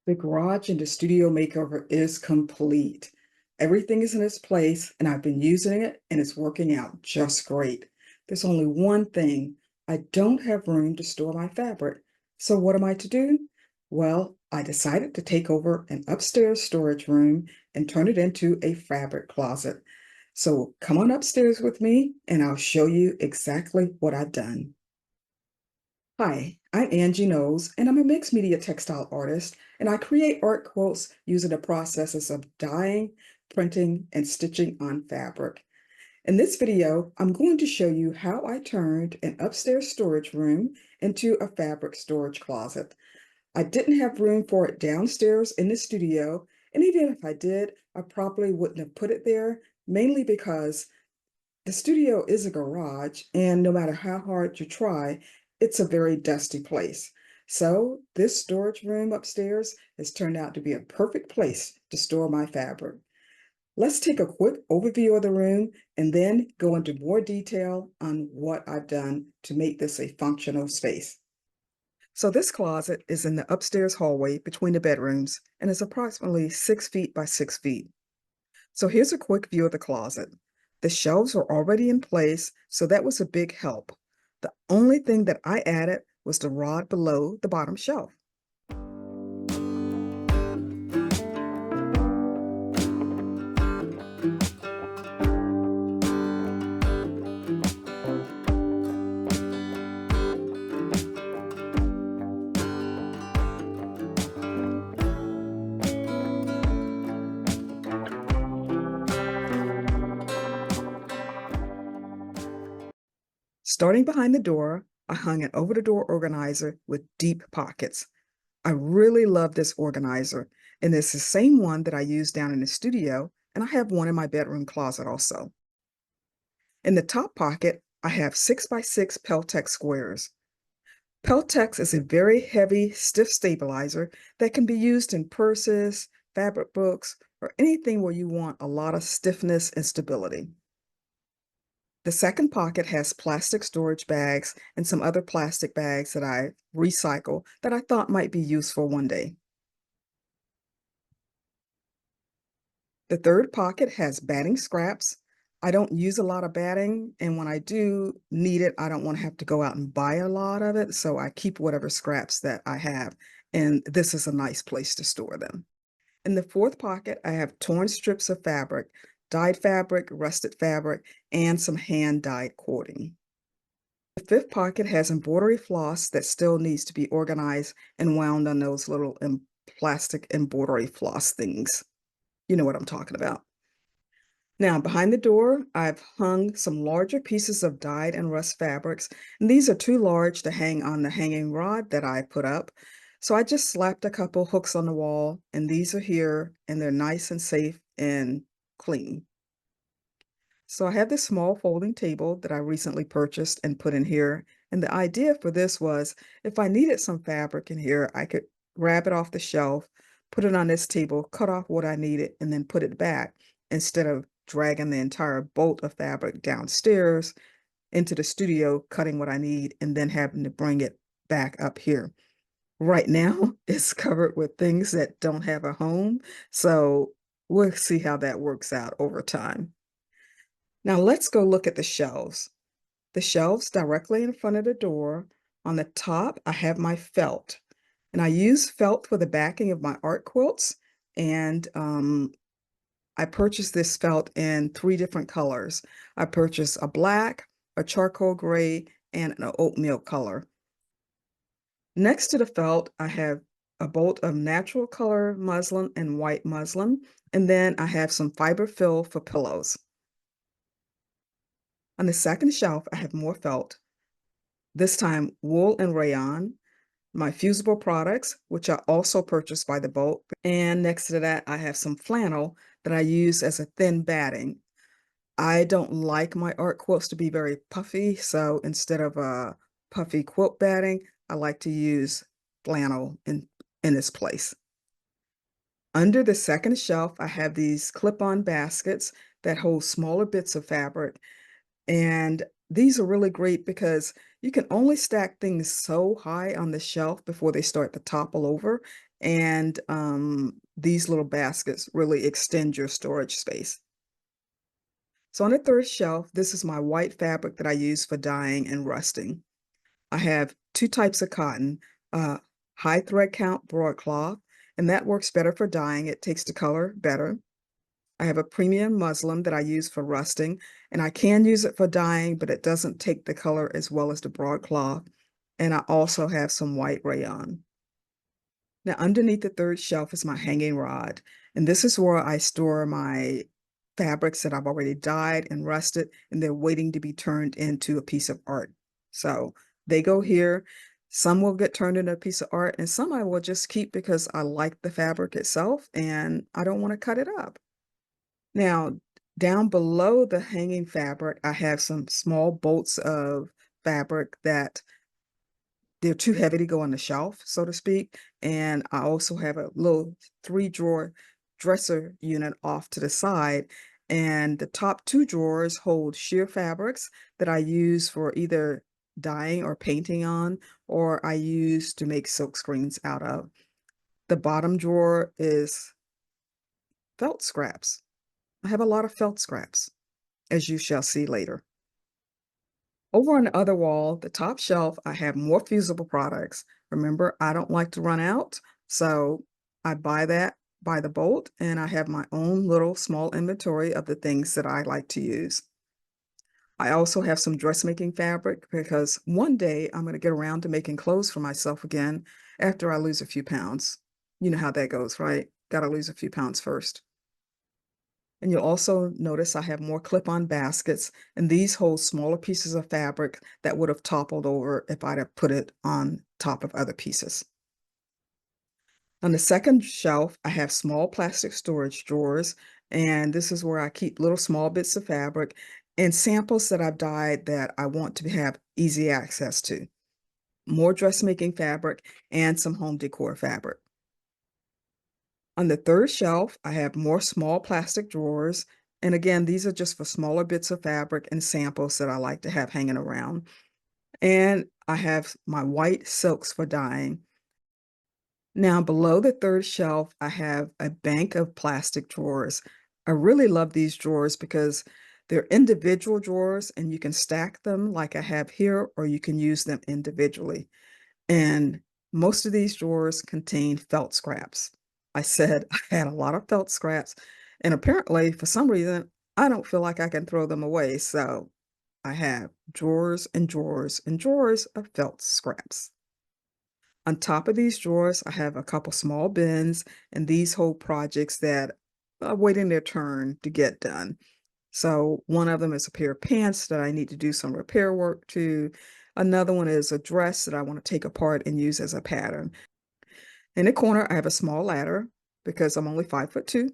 The garage and the studio makeover is complete. Everything is in its place, and I've been using it, and it's working out just great. There's only one thing. I don't have room to store my fabric. So what am I to do? Well, I decided to take over an upstairs storage room and turn it into a fabric closet. So come on upstairs with me, and I'll show you exactly what I've done. Hi, I'm Angie Knowles, and I'm a mixed media textile artist, and I create art quilts using the processes of dyeing, printing, and stitching on fabric. In this video, I'm going to show you how I turned an upstairs storage room into a fabric storage closet. I didn't have room for it downstairs in the studio, and even if I did, I probably wouldn't have put it there, mainly because the studio is a garage, and no matter how hard you try, it's a very dusty place. So this storage room upstairs has turned out to be a perfect place to store my fabric. Let's take a quick overview of the room and then go into more detail on what I've done to make this a functional space. So this closet is in the upstairs hallway between the bedrooms and is approximately 6 feet by 6 feet. So here's a quick view of the closet. The shelves were already in place, so that was a big help. The only thing that I added was the rod below the bottom shelf. Starting behind the door, I hung an over-the-door organizer with deep pockets. I really love this organizer, and it's the same one that I use down in the studio, and I have one in my bedroom closet also. In the top pocket, I have 6 by 6 Peltex squares. Peltex is a very heavy, stiff stabilizer that can be used in purses, fabric books, or anything where you want a lot of stiffness and stability. The second pocket has plastic storage bags and some other plastic bags that I recycle that I thought might be useful one day. The third pocket has batting scraps. I don't use a lot of batting, and when I do need it, I don't want to have to go out and buy a lot of it, so I keep whatever scraps that I have, and this is a nice place to store them. In the fourth pocket, I have torn strips of fabric, dyed fabric, rusted fabric, and some hand-dyed cording. The fifth pocket has embroidery floss that still needs to be organized and wound on those little plastic embroidery floss things. You know what I'm talking about. Now, behind the door, I've hung some larger pieces of dyed and rust fabrics, and these are too large to hang on the hanging rod that I put up. So I just slapped a couple hooks on the wall, and these are here, and they're nice and safe and clean. So I have this small folding table that I recently purchased and put in here. And the idea for this was if I needed some fabric in here, I could grab it off the shelf, put it on this table, cut off what I needed, and then put it back instead of dragging the entire bolt of fabric downstairs into the studio, cutting what I need, and then having to bring it back up here. Right now, it's covered with things that don't have a home. So we'll see how that works out over time. Now let's go look at the shelves. The shelves directly in front of the door. On the top, I have my felt. And I use felt for the backing of my art quilts. And I purchased this felt in 3 different colors. I purchased a black, a charcoal gray, and an oatmeal color. Next to the felt, I have a bolt of natural color muslin and white muslin. And then I have some fiber fill for pillows. On the second shelf, I have more felt, this time wool and rayon, my fusible products, which I also purchased by the bulk. And next to that, I have some flannel that I use as a thin batting. I don't like my art quilts to be very puffy, so instead of a puffy quilt batting, I like to use flannel in this place. Under the second shelf, I have these clip-on baskets that hold smaller bits of fabric. And These are really great because you can only stack things so high on the shelf before they start to topple over. And these little baskets really extend your storage space. So on the third shelf, this is my white fabric that I use for dyeing and rusting. I have two types of cotton, uh, high thread count broadcloth, and that works better for dyeing. It takes the color better. I have a premium muslin that I use for rusting, and I can use it for dyeing, but it doesn't take the color as well as the broadcloth. And I also have some white rayon. Now, underneath the third shelf is my hanging rod, and this is where I store my fabrics that I've already dyed and rusted, and they're waiting to be turned into a piece of art. So they go here. Some will get turned into a piece of art, and some I will just keep because I like the fabric itself and I don't want to cut it up. Now, down below the hanging fabric, I have some small bolts of fabric that they're too heavy to go on the shelf, so to speak. And I also have a little 3 drawer dresser unit off to the side. And the top 2 drawers hold sheer fabrics that I use for either dyeing or painting on, or I use to make silk screens out of. The bottom drawer is felt scraps. I have a lot of felt scraps, as you shall see later. Over on the other wall, the top shelf, I have more fusible products. Remember, I don't like to run out, so I buy that by the bolt, and I have my own little small inventory of the things that I like to use. I also have some dressmaking fabric because one day I'm going to get around to making clothes for myself again after I lose a few pounds. You know how that goes, right? Got to lose a few pounds first. And you'll also notice I have more clip-on baskets, and these hold smaller pieces of fabric that would have toppled over if I'd have put it on top of other pieces. On the second shelf, I have small plastic storage drawers, and this is where I keep little small bits of fabric and samples that I've dyed that I want to have easy access to. More dressmaking fabric and some home decor fabric. On the third shelf, I have more small plastic drawers. And again, these are just for smaller bits of fabric and samples that I like to have hanging around. And I have my white silks for dyeing. Now, below the third shelf, I have a bank of plastic drawers. I really love these drawers because they're individual drawers and you can stack them like I have here, or you can use them individually. And most of these drawers contain felt scraps. I said I had a lot of felt scraps, and apparently, for some reason, I don't feel like I can throw them away. So I have drawers and drawers and drawers of felt scraps. On top of these drawers, I have a couple small bins, and these hold projects that are waiting their turn to get done. So one of them is a pair of pants that I need to do some repair work to. Another one is a dress that I want to take apart and use as a pattern. In the corner, I have a small ladder because I'm only 5'2",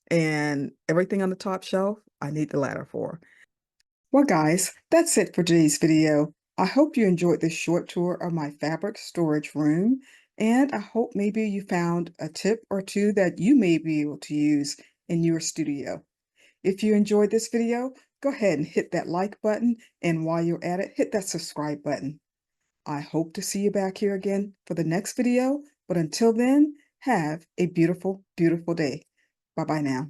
and everything on the top shelf, I need the ladder for. Well, guys, that's it for today's video. I hope you enjoyed this short tour of my fabric storage room, and I hope maybe you found a tip or two that you may be able to use in your studio. If you enjoyed this video, go ahead and hit that like button, and while you're at it, hit that subscribe button. I hope to see you back here again for the next video, but until then, have a beautiful, beautiful day. Bye-bye now.